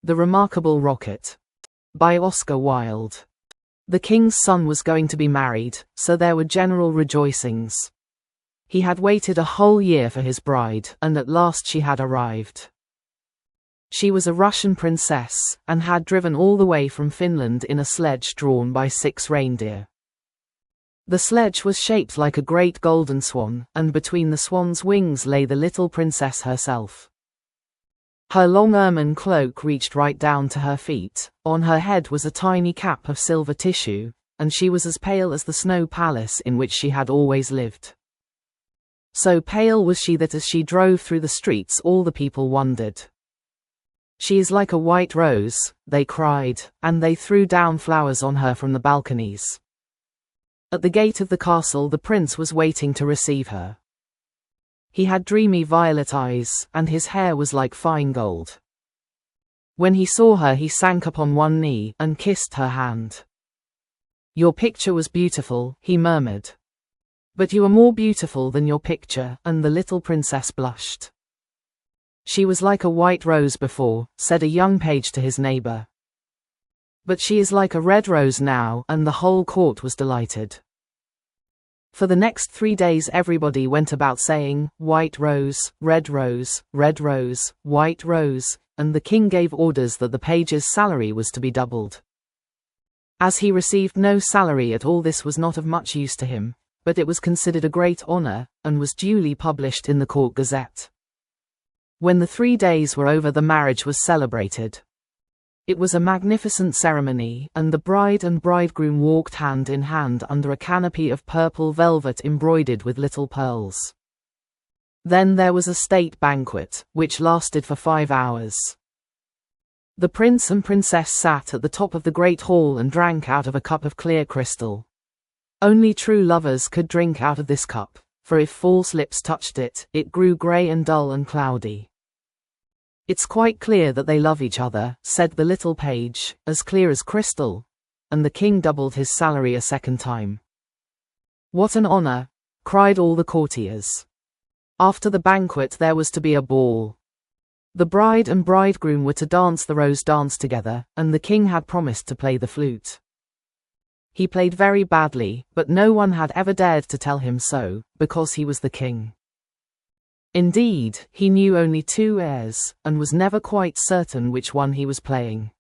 The Remarkable Rocket by Oscar Wilde. The king's son was going to be married, so there were general rejoicings. He had waited a whole year for his bride, and at last she had arrived. She was a Russian princess, and had driven all the way from Finland in a sledge drawn by 6 reindeer. The sledge was shaped like a great golden swan, and between the swan's wings lay the little princess herself. Her long ermine cloak reached right down to her feet, on her head was a tiny cap of silver tissue, and she was as pale as the snow palace in which she had always lived. So pale was she that as she drove through the streets all the people wondered. "She is like a white rose," they cried, and they threw down flowers on her from the balconies. At the gate of the castle the prince was waiting to receive her. He had dreamy violet eyes, and his hair was like fine gold. When he saw her he sank upon one knee, and kissed her hand. "Your picture was beautiful," he murmured. "But you are more beautiful than your picture," and the little princess blushed. "She was like a white rose before," said a young page to his neighbor. "But she is like a red rose now," and the whole court was delighted. For the next 3 days everybody went about saying, "White rose, red rose, red rose, white rose," and the king gave orders that the page's salary was to be doubled. As he received no salary at all, this was not of much use to him, but it was considered a great honor, and was duly published in the court gazette. When the 3 days were over the marriage was celebrated. It was a magnificent ceremony, and the bride and bridegroom walked hand in hand under a canopy of purple velvet embroidered with little pearls. Then there was a state banquet, which lasted for 5 hours. The prince and princess sat at the top of the great hall and drank out of a cup of clear crystal. Only true lovers could drink out of this cup, for if false lips touched it, it grew grey and dull and cloudy. "It's quite clear that they love each other," said the little page, "as clear as crystal," and the king doubled his salary a second time. "What an honor!" cried all the courtiers. After the banquet there was to be a ball. The bride and bridegroom were to dance the rose dance together, and the king had promised to play the flute. He played very badly, but no one had ever dared to tell him so, because he was the king. Indeed, he knew only 2 airs, and was never quite certain which one he was playing.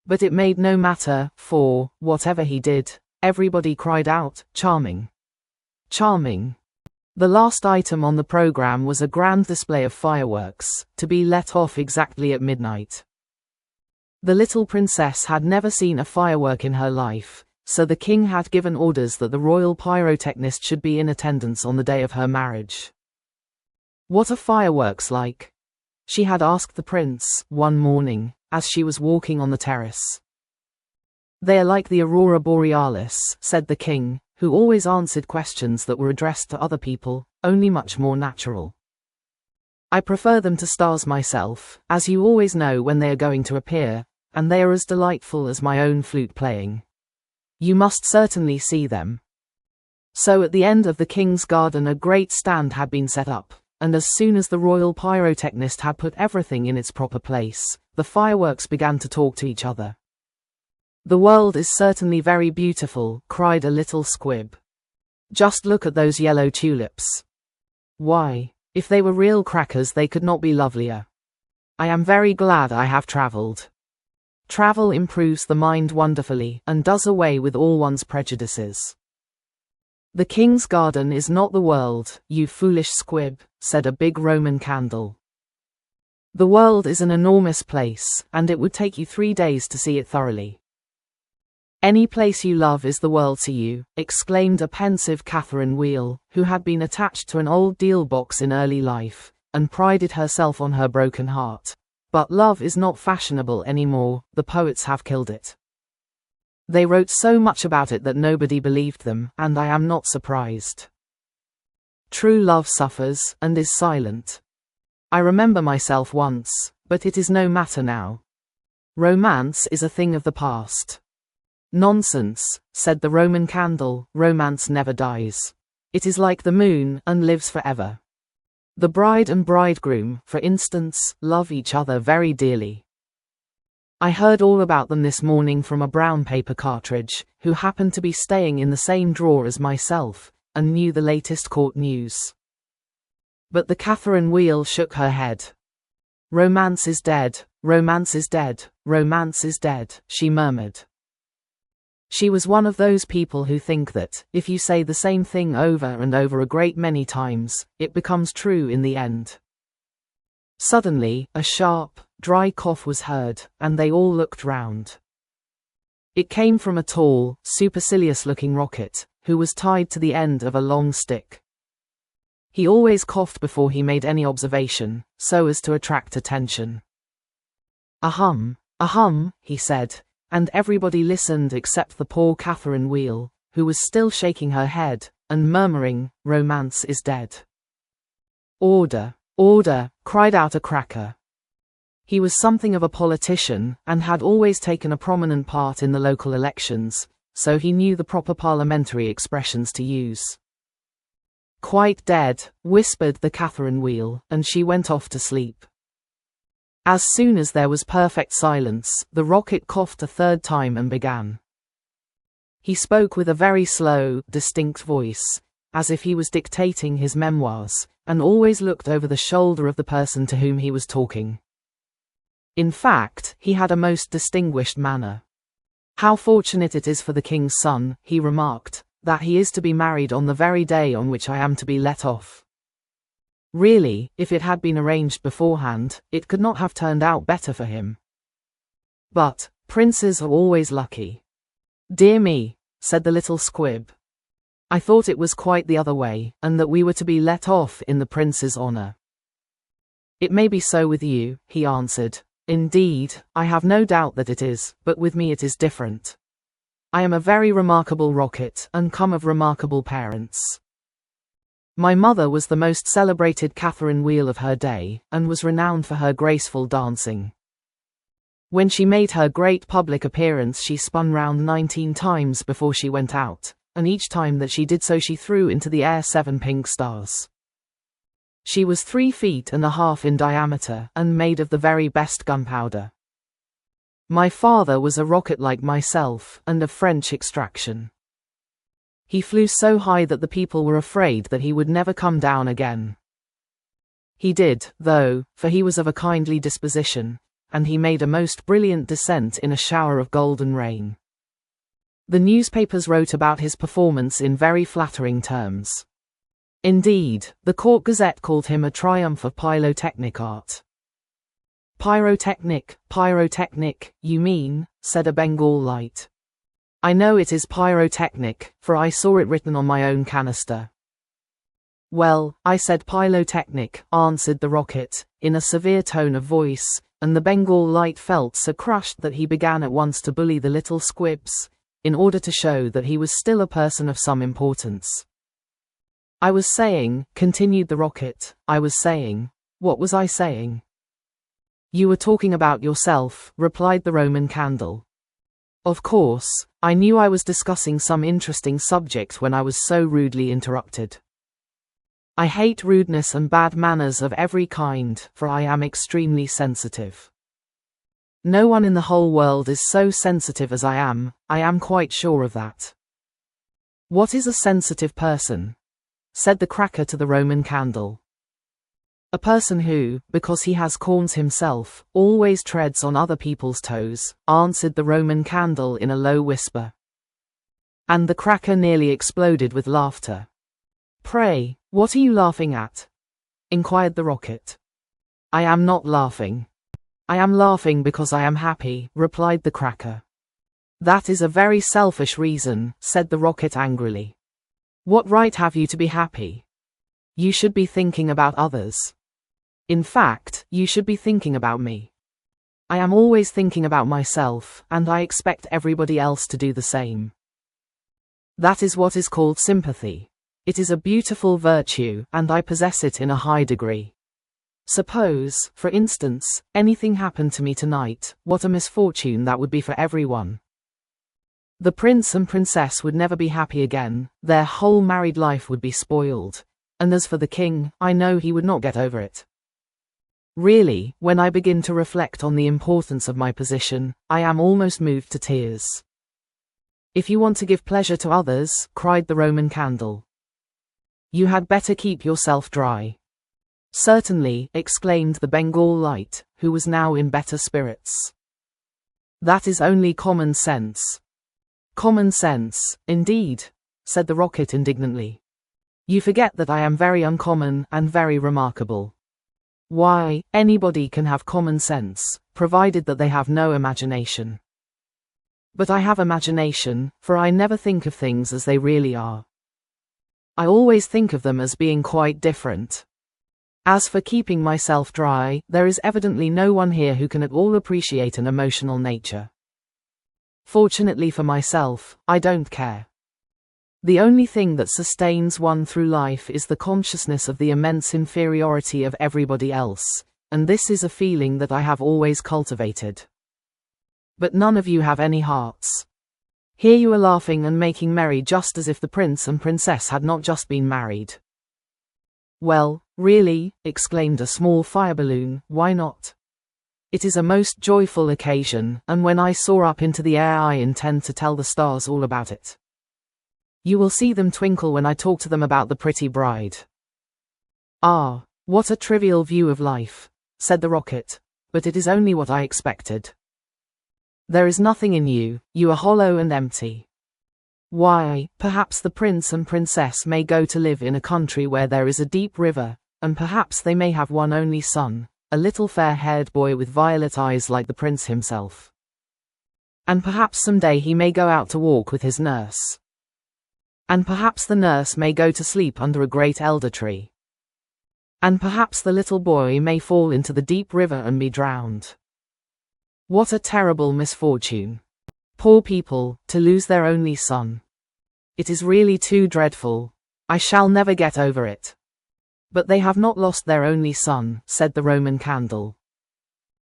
But it made no matter, for, whatever he did, everybody cried out, "Charming! Charming!" The last item on the program was a grand display of fireworks, to be let off exactly at midnight. The little princess had never seen a firework in her life, so the king had given orders that the royal pyrotechnist should be in attendance on the day of her marriage. "What are fireworks like?" she had asked the prince, one morning, as she was walking on the terrace. "They are like the aurora borealis," said the king, who always answered questions that were addressed to other people, only much more natural. "I prefer them to stars myself, as you always know when they are going to appear, and they are as delightful as my own flute playing. You must certainly see them." So at the end of the king's garden a great stand had been set up, and as soon as the royal pyrotechnist had put everything in its proper place, the fireworks began to talk to each other. "The world is certainly very beautiful," cried a little squib. "Just look at those yellow tulips. Why, if they were real crackers they could not be lovelier. I am very glad I have traveled. Travel improves the mind wonderfully, and does away with all one's prejudices." "The king's garden is not the world, you foolish squib," said a big Roman candle. "The world is an enormous place, and it would take you 3 days to see it thoroughly." "Any place you love is the world to you," exclaimed a pensive Catherine Wheel, who had been attached to an old deal box in early life, and prided herself on her broken heart. "But love is not fashionable anymore, the poets have killed it. They wrote so much about it that nobody believed them, and I am not surprised. True love suffers, and is silent. I remember myself once, but it is no matter now. Romance is a thing of the past." "Nonsense," said the Roman candle, "romance never dies. It is like the moon, and lives forever. The bride and bridegroom, for instance, love each other very dearly. I heard all about them this morning from a brown paper cartridge, who happened to be staying in the same drawer as myself, and knew the latest court news. But the Catherine Wheel shook her head. Romance is dead, romance is dead, romance is dead, she murmured. She was one of those people who think that, if you say the same thing over and over a great many times, it becomes true in the end. Suddenly, a sharp, dry cough was heard, and they all looked round. It came from a tall, supercilious-looking rocket, who was tied to the end of a long stick. He always coughed before he made any observation, so as to attract attention. Ahem, he said, and everybody listened except the poor Catherine Wheel, who was still shaking her head, and murmuring, "Romance is dead." "Order, order," cried out a cracker. He was something of a politician, and had always taken a prominent part in the local elections, so he knew the proper parliamentary expressions to use. "Quite dead," whispered the Catherine Wheel, and she went off to sleep. As soon as there was perfect silence, the rocket coughed a third time and began. He spoke with a very slow, distinct voice, as if he was dictating his memoirs, and always looked over the shoulder of the person to whom he was talking. In fact, he had a most distinguished manner. "How fortunate it is for the king's son," he remarked, "that he is to be married on the very day on which I am to be let off. Really, if it had been arranged beforehand, it could not have turned out better for him. But princes are always lucky." "Dear me," said the little squib. "I thought it was quite the other way, and that we were to be let off in the prince's honor." "It may be so with you," he answered. "Indeed, I have no doubt that it is, but with me it is different. I am a very remarkable rocket, and come of remarkable parents. My mother was the most celebrated Catherine Wheel of her day, and was renowned for her graceful dancing. When she made her great public appearance she spun round 19 times before she went out, and each time that she did so she threw into the air 7 pink stars. She was 3.5 feet in diameter, and made of the very best gunpowder. My father was a rocket like myself, and of French extraction. He flew so high that the people were afraid that he would never come down again. He did, though, for he was of a kindly disposition, and he made a most brilliant descent in a shower of golden rain. The newspapers wrote about his performance in very flattering terms. Indeed, the Court Gazette called him a triumph of pyrotechnic art. "Pyrotechnic, you mean," said a Bengal light. "I know it is pyrotechnic, for I saw it written on my own canister." "Well, I said pyrotechnic," answered the rocket, in a severe tone of voice, and the Bengal light felt so crushed that he began at once to bully the little squibs, in order to show that he was still a person of some importance. "I was saying," continued the rocket, "I was saying, what was I saying?" "You were talking about yourself," replied the Roman candle. "Of course, I knew I was discussing some interesting subject when I was so rudely interrupted. I hate rudeness and bad manners of every kind, for I am extremely sensitive. No one in the whole world is so sensitive as I am quite sure of that." "What is a sensitive person?" said the cracker to the Roman candle. "A person who, because he has corns himself, always treads on other people's toes," answered the Roman candle in a low whisper. And the cracker nearly exploded with laughter. "Pray, what are you laughing at?" inquired the rocket. "I am not laughing. I am laughing because I am happy," replied the cracker. "That is a very selfish reason," said the rocket angrily. "What right have you to be happy? You should be thinking about others. In fact, you should be thinking about me. I am always thinking about myself, and I expect everybody else to do the same. That is what is called sympathy. It is a beautiful virtue, and I possess it in a high degree. Suppose, for instance, anything happened to me tonight, what a misfortune that would be for everyone. The prince and princess would never be happy again, their whole married life would be spoiled, and as for the king, I know he would not get over it. Really, when I begin to reflect on the importance of my position, I am almost moved to tears. If you want to give pleasure to others, cried the Roman candle, you had better keep yourself dry. Certainly, exclaimed the Bengal light, who was now in better spirits. That is only common sense. Common sense, indeed, said the rocket indignantly. You forget that I am very uncommon and very remarkable. Why, anybody can have common sense, provided that they have no imagination. But I have imagination, for I never think of things as they really are. I always think of them as being quite different. As for keeping myself dry, there is evidently no one here who can at all appreciate an emotional nature. Fortunately for myself, I don't care. The only thing that sustains one through life is the consciousness of the immense inferiority of everybody else, and this is a feeling that I have always cultivated. But none of you have any hearts. Here you are laughing and making merry just as if the prince and princess had not just been married. Well, really, exclaimed a small fire balloon, why not? It is a most joyful occasion, and when I soar up into the air I intend to tell the stars all about it. You will see them twinkle when I talk to them about the pretty bride. Ah, what a trivial view of life, said the rocket, but it is only what I expected. There is nothing in you, you are hollow and empty. Why, perhaps the prince and princess may go to live in a country where there is a deep river, and perhaps they may have one only son, a little fair-haired boy with violet eyes like the prince himself. And perhaps someday he may go out to walk with his nurse. And perhaps the nurse may go to sleep under a great elder tree. And perhaps the little boy may fall into the deep river and be drowned. What a terrible misfortune. Poor people, to lose their only son. It is really too dreadful. I shall never get over it. But they have not lost their only son, said the Roman candle.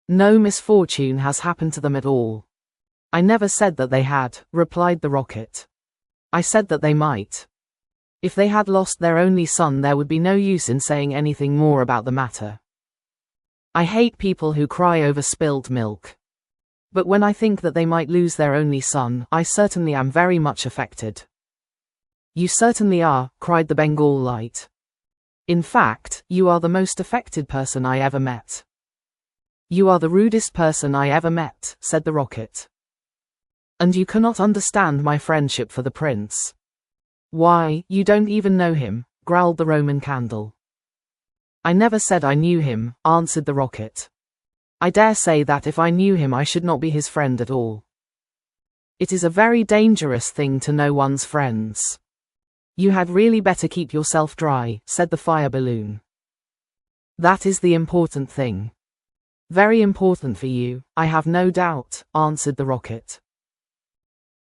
No misfortune has happened to them at all. I never said that they had, replied the rocket. I said that they might. If they had lost their only son, there would be no use in saying anything more about the matter. I hate people who cry over spilled milk. But when I think that they might lose their only son, I certainly am very much affected. You certainly are, cried the Bengal light. In fact, you are the most affected person I ever met. You are the rudest person I ever met, said the rocket. And you cannot understand my friendship for the prince. Why, you don't even know him, growled the Roman candle. I never said I knew him, answered the rocket. I dare say that if I knew him I should not be his friend at all. It is a very dangerous thing to know one's friends. You had really better keep yourself dry, said the fire balloon. That is the important thing. Very important for you, I have no doubt, answered the rocket.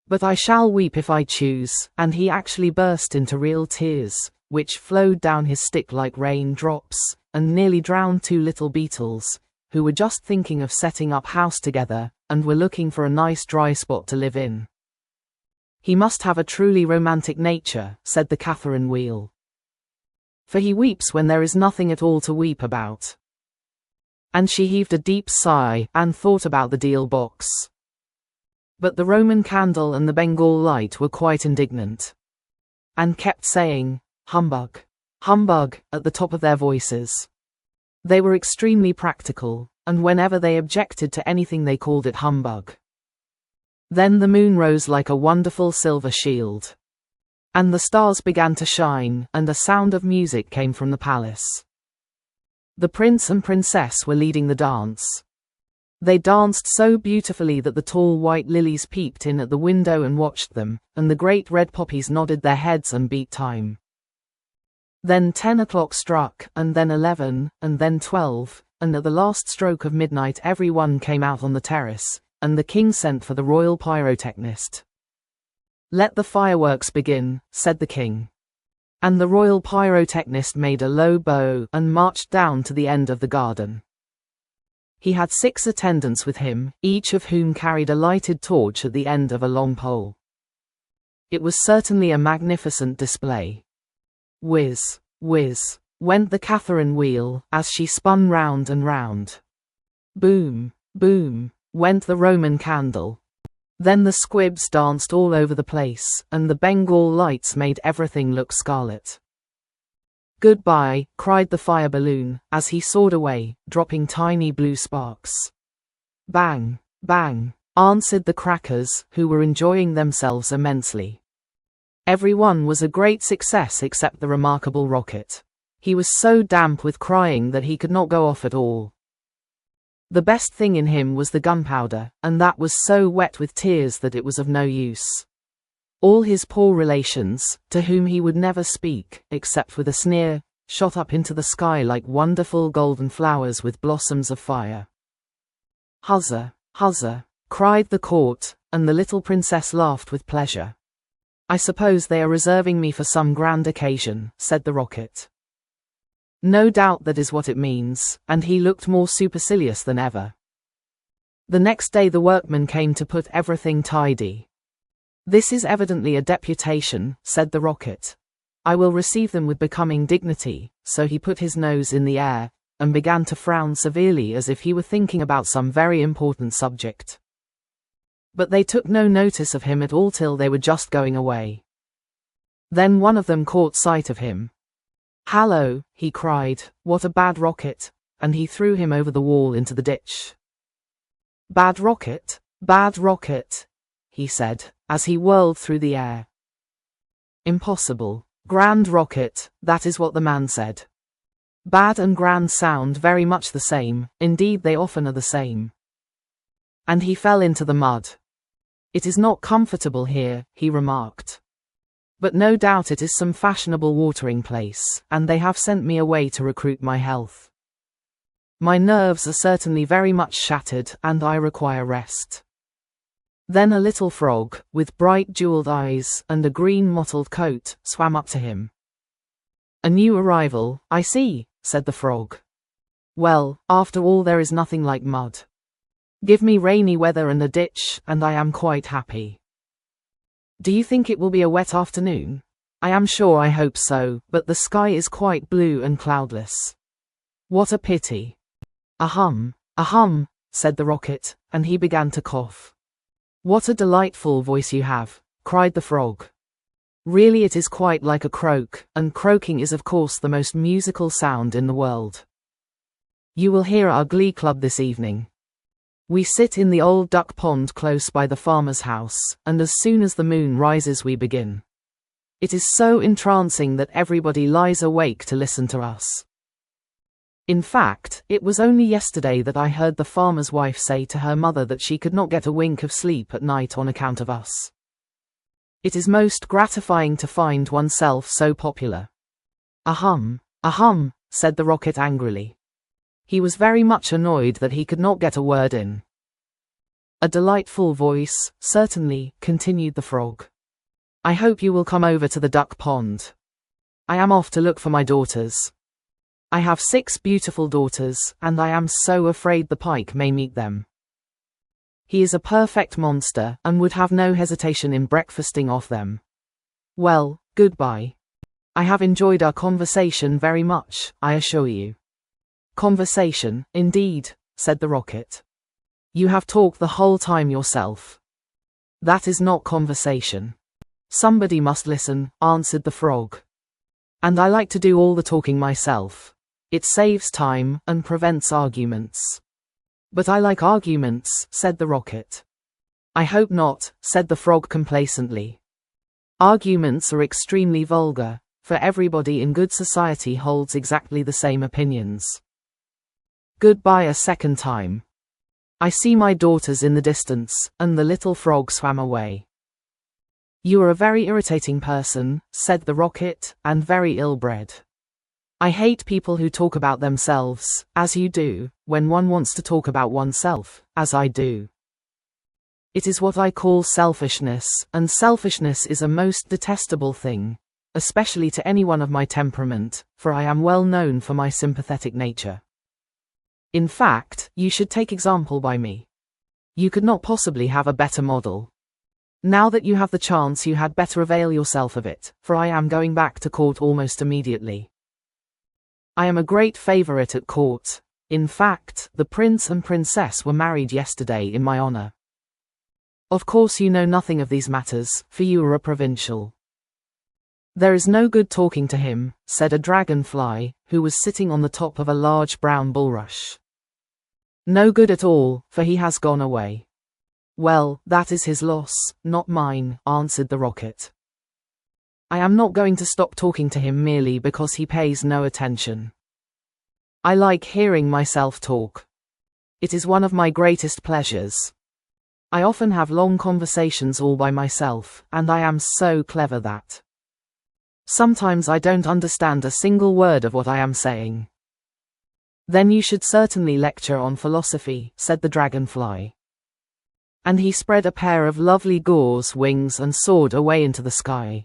But I shall weep if I choose, and he actually burst into real tears, which flowed down his stick like rain-drops, and nearly drowned two little beetles, who were just thinking of setting up house together, and were looking for a nice dry spot to live in. He must have a truly romantic nature, said the Catherine wheel. For he weeps when there is nothing at all to weep about. And she heaved a deep sigh, and thought about the deal box. But the Roman candle and the Bengal light were quite indignant, and kept saying, humbug, humbug, at the top of their voices. They were extremely practical, and whenever they objected to anything they called it humbug. Then the moon rose like a wonderful silver shield. And the stars began to shine, and a sound of music came from the palace. The prince and princess were leading the dance. They danced so beautifully that the tall white lilies peeped in at the window and watched them, and the great red poppies nodded their heads and beat time. Then 10 o'clock struck, and then 11, and then 12, and at the last stroke of midnight everyone came out on the terrace, and the king sent for the royal pyrotechnist. Let the fireworks begin, said the king. And the royal pyrotechnist made a low bow and marched down to the end of the garden. He had 6 attendants with him, each of whom carried a lighted torch at the end of a long pole. It was certainly a magnificent display. Whiz, whiz, went the Catherine wheel, as she spun round and round. Boom, boom, went the Roman candle. Then the squibs danced all over the place, and the Bengal lights made everything look scarlet. Goodbye, cried the fire balloon, as he soared away, dropping tiny blue sparks. Bang, bang, answered the crackers, who were enjoying themselves immensely. Everyone was a great success except the remarkable rocket. He was so damp with crying that he could not go off at all. The best thing in him was the gunpowder, and that was so wet with tears that it was of no use. All his poor relations, to whom he would never speak, except with a sneer, shot up into the sky like wonderful golden flowers with blossoms of fire. Huzza, huzza, cried the court, and the little princess laughed with pleasure. I suppose they are reserving me for some grand occasion, said the rocket. No doubt that is what it means, and he looked more supercilious than ever. The next day the workmen came to put everything tidy. This is evidently a deputation, said the rocket. I will receive them with becoming dignity, so he put his nose in the air, and began to frown severely as if he were thinking about some very important subject. But they took no notice of him at all till they were just going away. Then one of them caught sight of him. Hallo, he cried, what a bad rocket, and he threw him over the wall into the ditch. Bad rocket, he said, as he whirled through the air. Impossible. Grand rocket, that is what the man said. Bad and grand sound very much the same, indeed they often are the same. And he fell into the mud. It is not comfortable here, he remarked. But no doubt it is some fashionable watering place, and they have sent me away to recruit my health. My nerves are certainly very much shattered, and I require rest. Then a little frog, with bright jeweled eyes and a green mottled coat, swam up to him. A new arrival, I see, said the frog. Well, after all there is nothing like mud. Give me rainy weather and a ditch, and I am quite happy. Do you think it will be a wet afternoon? I am sure I hope so, but the sky is quite blue and cloudless. What a pity. Ahem, said the rocket, and he began to cough. What a delightful voice you have, cried the frog. Really it is quite like a croak, and croaking is of course the most musical sound in the world. You will hear our glee club this evening. We sit in the old duck pond close by the farmer's house, and as soon as the moon rises we begin. It is so entrancing that everybody lies awake to listen to us. In fact, it was only yesterday that I heard the farmer's wife say to her mother that she could not get a wink of sleep at night on account of us. It is most gratifying to find oneself so popular. Ahem, said the rocket angrily. He was very much annoyed that he could not get a word in. A delightful voice, certainly, continued the frog. I hope you will come over to the duck pond. I am off to look for my daughters. I have 6 beautiful daughters, and I am so afraid the pike may meet them. He is a perfect monster, and would have no hesitation in breakfasting off them. Well, goodbye. I have enjoyed our conversation very much, I assure you. Conversation, indeed, said the rocket. You have talked the whole time yourself. That is not conversation. Somebody must listen, answered the frog. And I like to do all the talking myself. It saves time, and prevents arguments. But I like arguments, said the rocket. I hope not, said the frog complacently. Arguments are extremely vulgar, for everybody in good society holds exactly the same opinions. Goodbye a second time. I see my daughters in the distance, and the little frog swam away. You are a very irritating person, said the rocket, and very ill-bred. I hate people who talk about themselves, as you do, when one wants to talk about oneself, as I do. It is what I call selfishness, and selfishness is a most detestable thing, especially to anyone of my temperament, for I am well known for my sympathetic nature. In fact, you should take example by me. You could not possibly have a better model. Now that you have the chance you had better avail yourself of it, for I am going back to court almost immediately. I am a great favorite at court. In fact, the prince and princess were married yesterday in my honor. Of course you know nothing of these matters, for you are a provincial. There is no good talking to him, said a dragonfly, who was sitting on the top of a large brown bulrush. No good at all, for he has gone away. Well, that is his loss, not mine, answered the rocket. I am not going to stop talking to him merely because he pays no attention. I like hearing myself talk. It is one of my greatest pleasures. I often have long conversations all by myself, and I am so clever that sometimes I don't understand a single word of what I am saying. Then you should certainly lecture on philosophy, said the dragonfly. And he spread a pair of lovely gauze wings and soared away into the sky.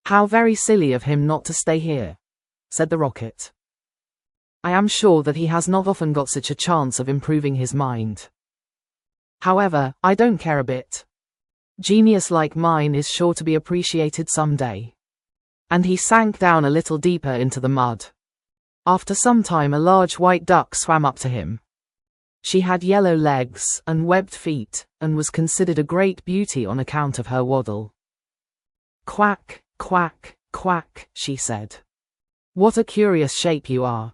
How very silly of him not to stay here, said the rocket. I am sure that he has not often got such a chance of improving his mind. However, I don't care a bit. Genius like mine is sure to be appreciated some day. And he sank down a little deeper into the mud. After some time a large white duck swam up to him. She had yellow legs and webbed feet, and was considered a great beauty on account of her waddle. Quack, quack, quack, she said. What a curious shape you are.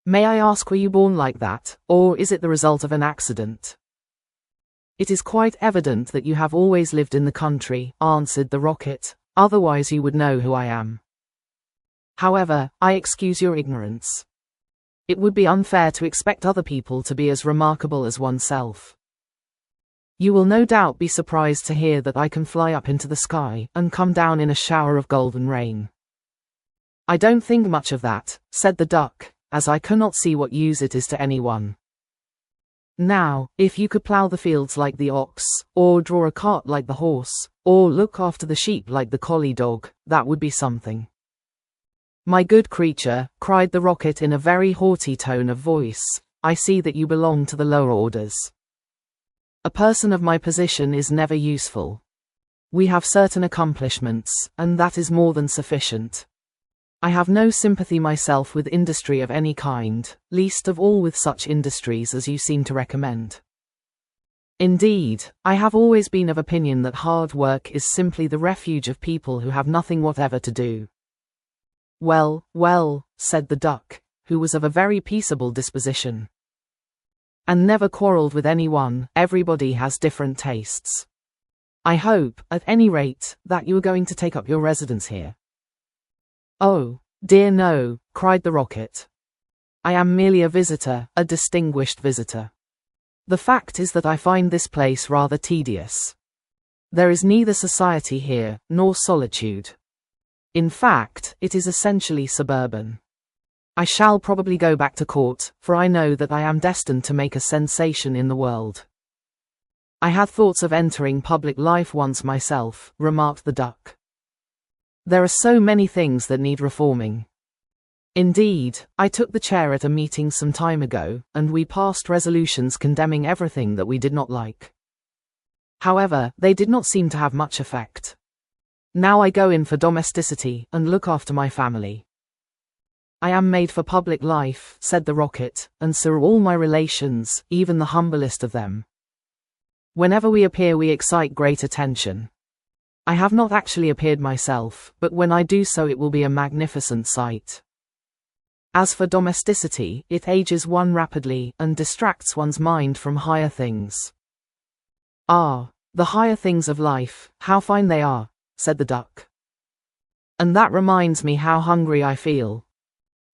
May I ask, were you born like that, or is it the result of an accident? It is quite evident that you have always lived in the country, answered the rocket, otherwise you would know who I am. However, I excuse your ignorance. It would be unfair to expect other people to be as remarkable as oneself. You will no doubt be surprised to hear that I can fly up into the sky and come down in a shower of golden rain. I don't think much of that, said the duck, as I cannot see what use it is to anyone. Now, if you could plough the fields like the ox, or draw a cart like the horse, or look after the sheep like the collie dog, that would be something. My good creature, cried the rocket in a very haughty tone of voice, I see that you belong to the lower orders. A person of my position is never useful. We have certain accomplishments, and that is more than sufficient. I have no sympathy myself with industry of any kind, least of all with such industries as you seem to recommend. Indeed, I have always been of opinion that hard work is simply the refuge of people who have nothing whatever to do. Well, well, said the duck, who was of a very peaceable disposition, and never quarrelled with anyone. Everybody has different tastes. I hope, at any rate, that you are going to take up your residence here. Oh, dear no, cried the rocket. I am merely a visitor, a distinguished visitor. The fact is that I find this place rather tedious. There is neither society here, nor solitude. In fact, it is essentially suburban. I shall probably go back to court, for I know that I am destined to make a sensation in the world. I had thoughts of entering public life once myself, remarked the duck. There are so many things that need reforming. Indeed, I took the chair at a meeting some time ago, and we passed resolutions condemning everything that we did not like. However, they did not seem to have much effect. Now I go in for domesticity, and look after my family. I am made for public life, said the rocket, and so are all my relations, even the humblest of them. Whenever we appear we excite great attention. I have not actually appeared myself, but when I do so it will be a magnificent sight. As for domesticity, it ages one rapidly, and distracts one's mind from higher things. Ah, the higher things of life, how fine they are, said the duck. And that reminds me how hungry I feel.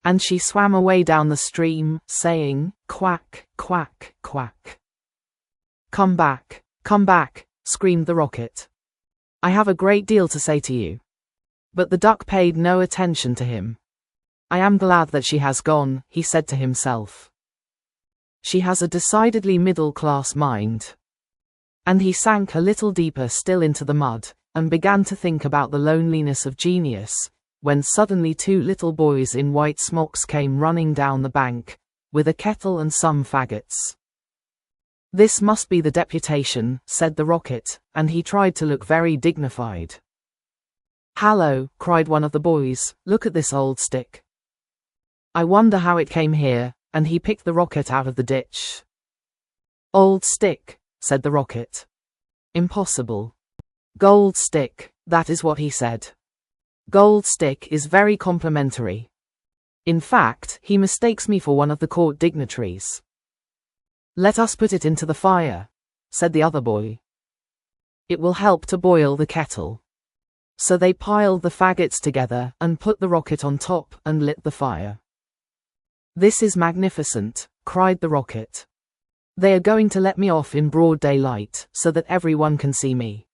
And she swam away down the stream, saying, quack, quack, quack. Come back, screamed the rocket. I have a great deal to say to you. But the duck paid no attention to him. I am glad that she has gone, he said to himself. She has a decidedly middle-class mind. And he sank a little deeper still into the mud, and began to think about the loneliness of genius, when suddenly two little boys in white smocks came running down the bank, with a kettle and some faggots. This must be the deputation, said the rocket, and he tried to look very dignified. Hallo, cried one of the boys, look at this old stick. I wonder how it came here, and he picked the rocket out of the ditch. Old stick, said the rocket. Impossible. Gold stick, that is what he said. Gold stick is very complimentary. In fact, he mistakes me for one of the court dignitaries. Let us put it into the fire, said the other boy. It will help to boil the kettle. So they piled the faggots together and put the rocket on top and lit the fire. This is magnificent, cried the rocket. They are going to let me off in broad daylight so that everyone can see me.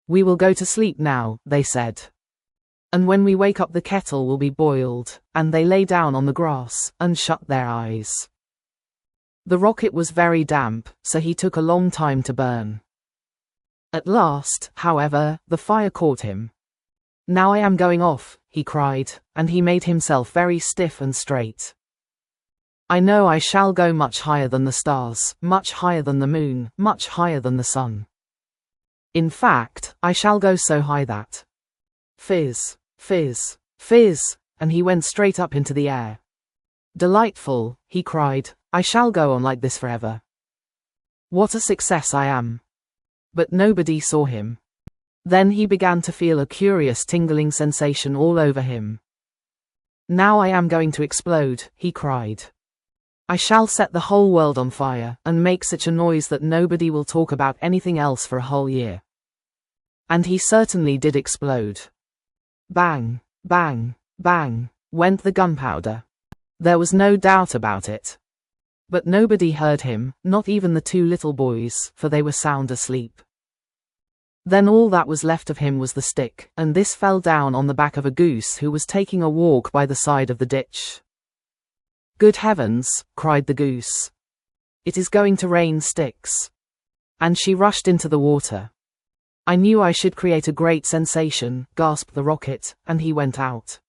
We will go to sleep now, they said. And when we wake up the kettle will be boiled, and they lay down on the grass and shut their eyes. The rocket was very damp, so he took a long time to burn. At last, however, the fire caught him. Now I am going off, he cried, and he made himself very stiff and straight. I know I shall go much higher than the stars, much higher than the moon, much higher than the sun. In fact, I shall go so high that... Fizz, fizz, fizz, and he went straight up into the air. Delightful, he cried, I shall go on like this forever. What a success I am. But nobody saw him. Then he began to feel a curious tingling sensation all over him. Now I am going to explode, he cried. I shall set the whole world on fire and make such a noise that nobody will talk about anything else for a whole year. And he certainly did explode. Bang, bang, bang, went the gunpowder. There was no doubt about it. But nobody heard him, not even the two little boys, for they were sound asleep. Then all that was left of him was the stick, and this fell down on the back of a goose who was taking a walk by the side of the ditch. Good heavens, cried the goose. It is going to rain sticks. And she rushed into the water. I knew I should create a great sensation, gasped the rocket, and he went out.